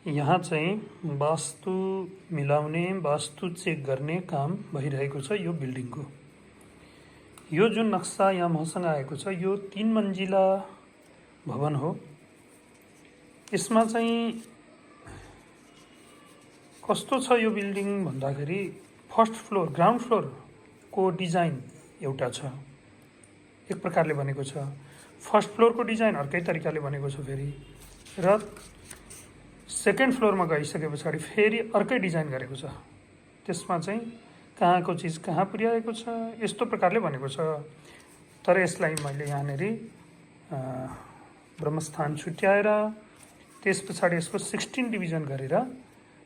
यहाँ चाहिँ वास्तु मिलाउने, वास्तु चेक गर्ने काम भइरहेको छ यो बिल्डिङको। यो जुन नक्सा यहाँ मसँग आएको छ यो 3 मन्जिला भवन हो। यसमा चाहिँ कस्तो छ यो बिल्डिङ भन्दाखेरि फर्स्ट फ्लोर, ग्राउन्ड फ्लोरको डिजाइन एउटा छ, एक प्रकारले बनेको छ। फर्स्ट फ्लोरको डिजाइन अर्कै तरिकाले बनेको छ फेरि, र सेकेन्ड फ्लोरमा गइसके पछाडि फेरि अर्कै डिजाइन गरेको छ। त्यसमा चाहिँ कहाँको चिज कहाँ पुर्याएको छ यस्तो प्रकारले बनेको छ। तर यसलाई मैले यहाँनिर ब्रह्मस्थान छुट्याएर त्यस पछाडि यसको 16 डिभिजन गरेर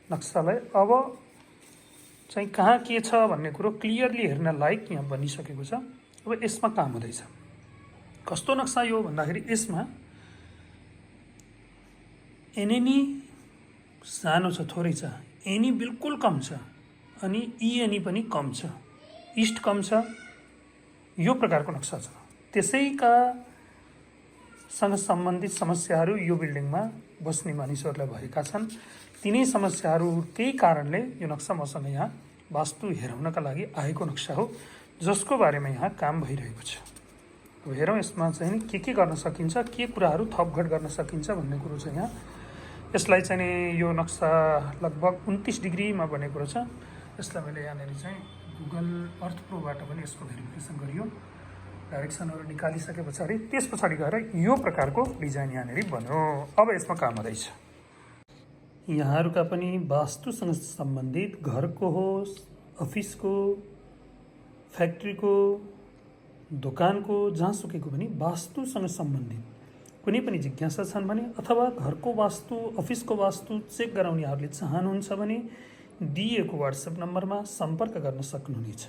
नक्सालाई अब चाहिँ कहाँ के छ भन्ने कुरो क्लियरली हेर्न लायक यहाँ बनिसकेको छ। अब यसमा काम हुँदैछ। कस्तो नक्सा यो भन्दाखेरि यसमा एनएनी सानो छ, थोरै छ, एनी बिल्कुल कम छ, अनि इएनी पनि कम छ, इस्ट कम छ, यो प्रकारको नक्सा छ। त्यसैका सँग सम्बन्धित समस्याहरू यो बिल्डिङमा बस्ने मानिसहरूलाई भएका छन्। तिनै समस्याहरू त्यही कारणले यो नक्सा मसँग यहाँ वास्तु हेराउनका लागि आएको नक्सा हो, जसको बारेमा यहाँ काम भइरहेको छ। अब हेरौँ यसमा चाहिँ के गर्न सकिन्छ, के कुराहरू थपघट गर्न सकिन्छ भन्ने कुरो चाहिँ यहाँ। यसलाई चाहिँ यो नक्सा लगभग 29 डिग्रीमा बनेको रहेछ। यसलाई मैले यहाँनिर चाहिँ गुगल अर्थ प्रोबाट पनि यसको भेरिफिकेसन गरियो। डाइरेक्सनहरू निकालिसके पछाडि त्यस पछाडि गएर यो प्रकारको डिजाइन यहाँनिर बन्यो। अब यसमा काम हुँदैछ। यहाँहरूका पनि वास्तुसँग सम्बन्धित घरको होस्, अफिसको, फ्याक्ट्रीको, दोकानको, जहाँसुकैको पनि वास्तुसँग सम्बन्धित कुनै पनि जिज्ञासा छन् भने, अथवा घरको वास्तु, अफिसको वास्तु चेक गराउनेहरूले चाहनुहुन्छ भने दिएको वाट्सएप नम्बरमा सम्पर्क गर्न सक्नुहुनेछ।